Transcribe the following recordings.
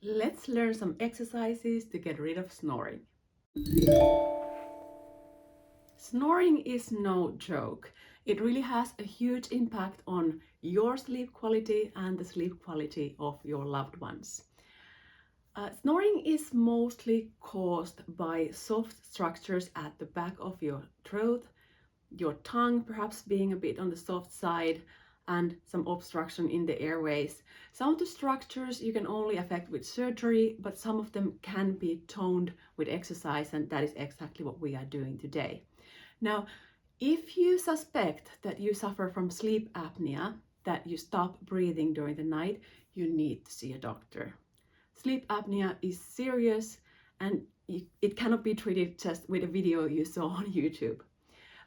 Let's learn some exercises to get rid of snoring. Snoring is no joke. It really has a huge impact on your sleep quality and the sleep quality of your loved ones. Snoring is mostly caused by soft structures at the back of your throat, your tongue perhaps being a bit on the soft side, and some obstruction in the airways. Some of the structures you can only affect with surgery, but some of them can be toned with exercise, and that is exactly what we are doing today. Now, if you suspect that you suffer from sleep apnea, that you stop breathing during the night, you need to see a doctor. Sleep apnea is serious and it cannot be treated just with a video you saw on YouTube.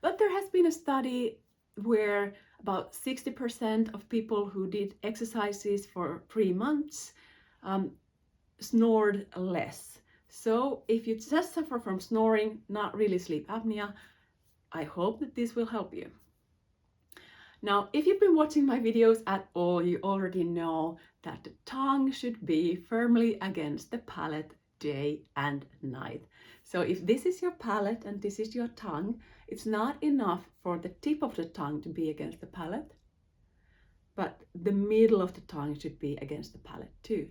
But there has been a study where about 60% of people who did exercises for 3 months snored less. So if you just suffer from snoring, not really sleep apnea, I hope that this will help you. Now, if you've been watching my videos at all, you already know that the tongue should be firmly against the palate day and night. So if this is your palate and this is your tongue, it's not enough for the tip of the tongue to be against the palate, but the middle of the tongue should be against the palate too.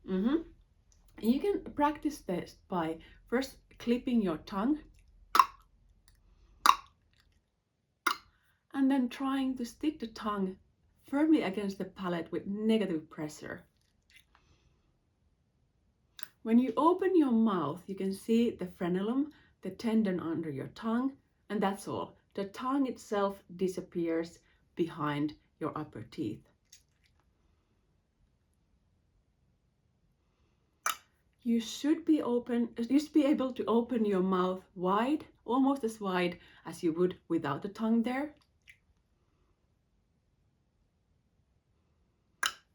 You can practice this by first clipping your tongue and then trying to stick the tongue firmly against the palate with negative pressure. When you open your mouth, you can see the frenulum, the tendon under your tongue, and that's all. The tongue itself disappears behind your upper teeth. You should be able to open your mouth wide, almost as wide as you would without the tongue there.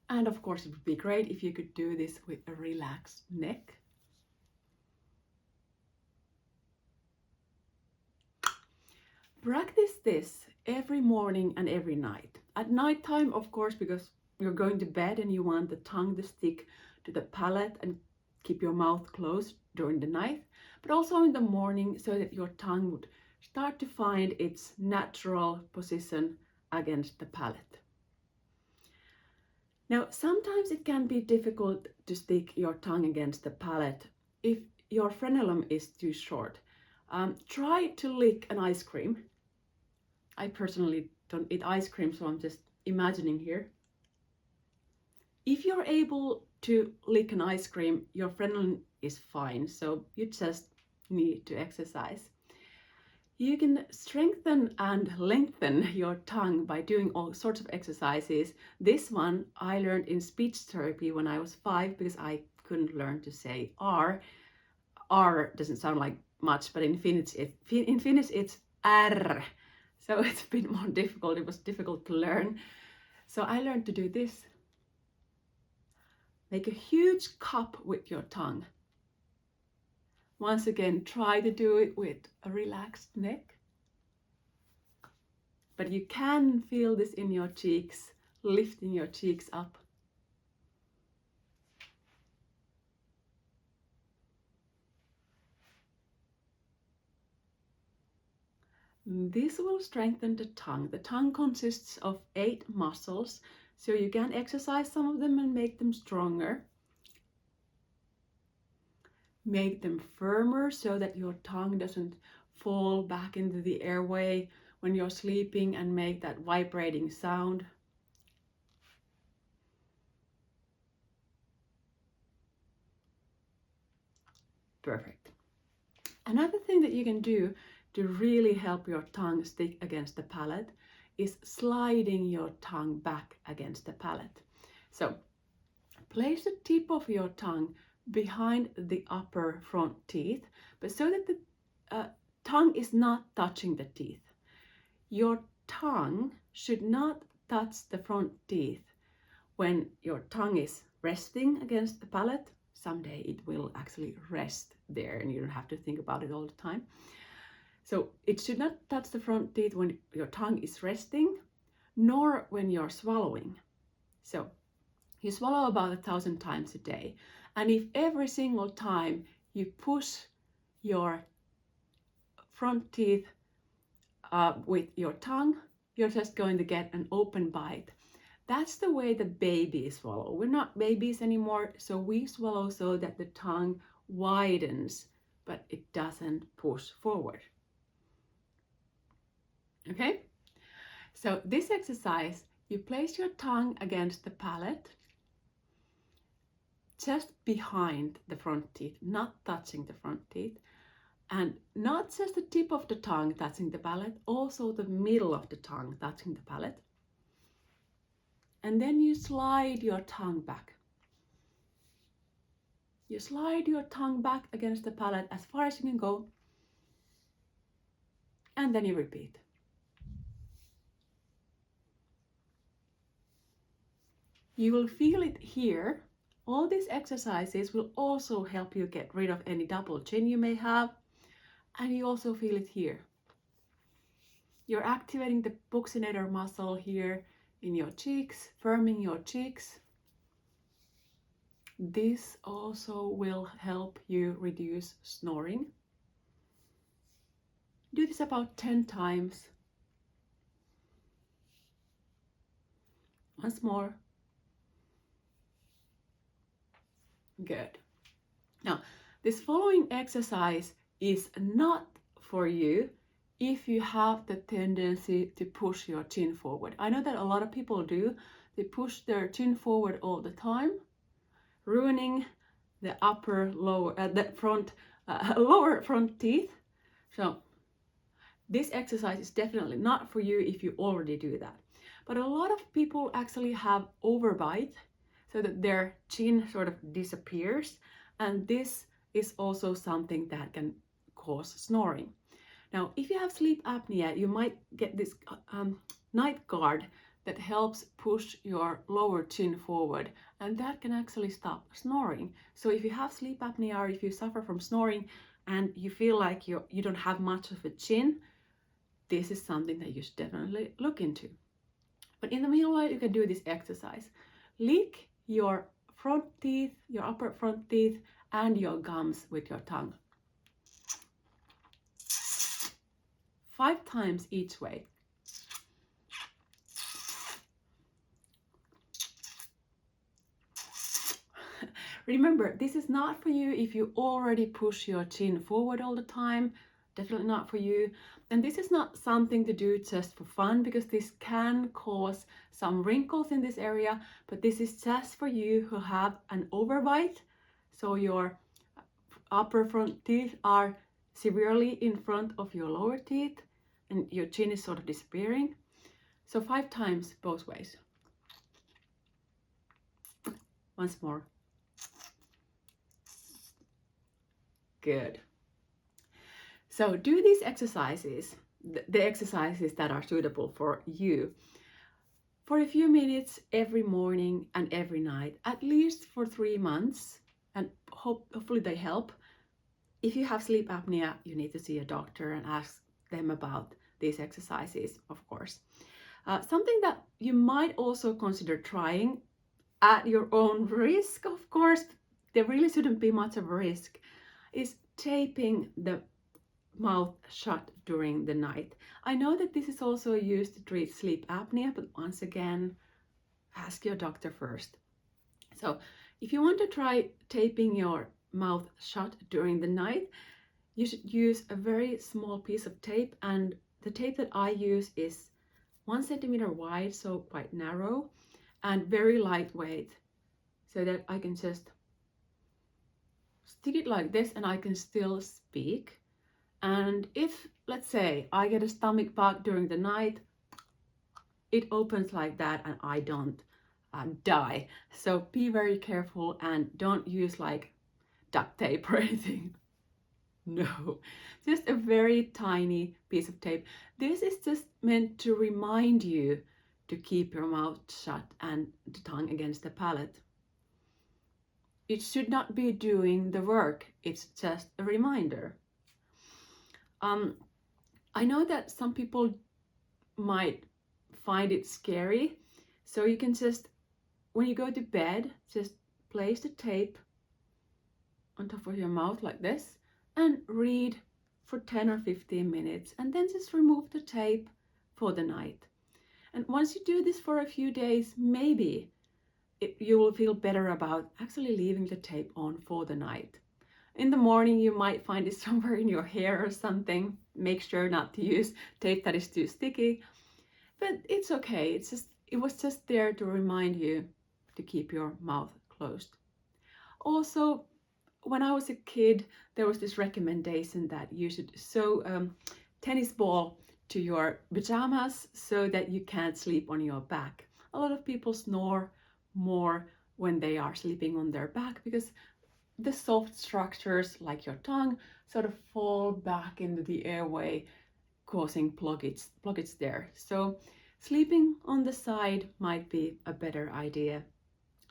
And of course, it would be great if you could do this with a relaxed neck. Practice this every morning and every night. At nighttime, of course, because you're going to bed and you want the tongue to stick to the palate and keep your mouth closed during the night, but also in the morning so that your tongue would start to find its natural position against the palate. Now, sometimes it can be difficult to stick your tongue against the palate if your frenulum is too short. Try to lick an ice cream. I personally don't eat ice cream, so I'm just imagining here. If you're able to lick an ice cream, your frenulum is fine, so you just need to exercise. You can strengthen and lengthen your tongue by doing all sorts of exercises. This one I learned in speech therapy when I was 5 because I couldn't learn to say R. R doesn't sound like much, but in Finnish it's R. So it's a bit more difficult. It was difficult to learn. So I learned to do this. Make a huge cup with your tongue. Once again, try to do it with a relaxed neck. But you can feel this in your cheeks, lifting your cheeks up. This will strengthen the tongue. The tongue consists of 8 muscles, so you can exercise some of them and make them stronger. Make them firmer so that your tongue doesn't fall back into the airway when you're sleeping and make that vibrating sound. Perfect. Another thing that you can do to really help your tongue stick against the palate is sliding your tongue back against the palate. So place the tip of your tongue behind the upper front teeth, but so that the tongue is not touching the teeth. Your tongue should not touch the front teeth when your tongue is resting against the palate. Someday it will actually rest there and you don't have to think about it all the time. So it should not touch the front teeth when your tongue is resting, nor when you're swallowing. So You swallow about 1,000 times a day. And if every single time you push your front teeth with your tongue, you're just going to get an open bite. That's the way the babies swallow. We're not babies anymore, so we swallow so that the tongue widens, but it doesn't push forward. Okay? So this exercise, you place your tongue against the palate, just behind the front teeth, not touching the front teeth, and not just the tip of the tongue touching the palate, also the middle of the tongue touching the palate. And then you slide your tongue back. You slide your tongue back against the palate as far as you can go, and then you repeat. You will feel it here. All these exercises will also help you get rid of any double chin you may have, and you also feel it here. You're activating the buccinator muscle here in your cheeks, firming your cheeks. This also will help you reduce snoring. Do this about 10 times. Once more. Good. Now, this following exercise is not for you if you have the tendency to push your chin forward. I know that a lot of people do. They push their chin forward all the time, ruining the lower front teeth. So this exercise is definitely not for you if you already do that. But a lot of people actually have overbite, so that their chin sort of disappears, and this is also something that can cause snoring. Now, if you have sleep apnea, you might get this night guard that helps push your lower chin forward, and that can actually stop snoring. So if you have sleep apnea, or if you suffer from snoring and you feel like you don't have much of a chin, this is something that you should definitely look into. But in the meanwhile, you can do this exercise. Lick your front teeth, your upper front teeth, and your gums with your tongue. 5 times each way. Remember, this is not for you if you already push your chin forward all the time. Definitely not for you. And this is not something to do just for fun, because this can cause some wrinkles in this area, but this is just for you who have an overbite. So your upper front teeth are severely in front of your lower teeth and your chin is sort of disappearing. So 5 times both ways. Once more. Good. So do these exercises, the exercises that are suitable for you, for a few minutes every morning and every night, at least for 3 months, and hopefully they help. If you have sleep apnea, you need to see a doctor and ask them about these exercises, of course. Something that you might also consider trying at your own risk, of course, there really shouldn't be much of a risk, is taping the mouth shut during the night. I know that this is also used to treat sleep apnea, but once again, ask your doctor first. So if you want to try taping your mouth shut during the night, you should use a very small piece of tape, and the tape that I use is 1 centimeter wide, so quite narrow, and very lightweight, so that I can just stick it like this and I can still speak. And if, let's say, I get a stomach bug during the night, it opens like that and I don't die. So be very careful and don't use like duct tape or anything. No, just a very tiny piece of tape. This is just meant to remind you to keep your mouth shut and the tongue against the palate. It should not be doing the work, it's just a reminder. I know that some people might find it scary, so you can just when you go to bed, just place the tape on top of your mouth like this and read for 10 or 15 minutes, and then just remove the tape for the night. And once you do this for a few days, maybe you will feel better about actually leaving the tape on for the night. In the morning, you might find it somewhere in your hair or something. Make sure not to use tape that is too sticky, but it's okay. It was just there to remind you to keep your mouth closed. Also, when I was a kid, there was this recommendation that you should sew tennis ball to your pajamas so that you can't sleep on your back. A lot of people snore more when they are sleeping on their back because the soft structures like your tongue sort of fall back into the airway, causing blockage there. So sleeping on the side might be a better idea.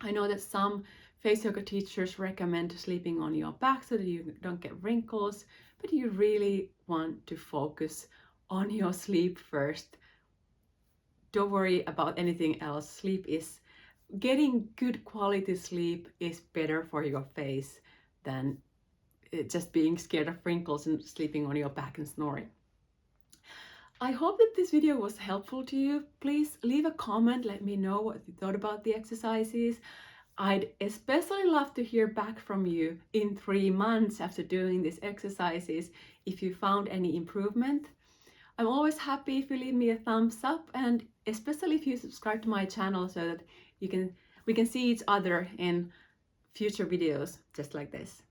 I know that some face yoga teachers recommend sleeping on your back so that you don't get wrinkles, but you really want to focus on your sleep first. Don't worry about anything else. Getting good quality sleep is better for your face than just being scared of wrinkles and sleeping on your back and snoring. I hope that this video was helpful to you. Please leave a comment, let me know what you thought about the exercises. I'd especially love to hear back from you in 3 months after doing these exercises if you found any improvement. I'm always happy if you leave me a thumbs up, and especially if you subscribe to my channel so that we can see each other in future videos just like this.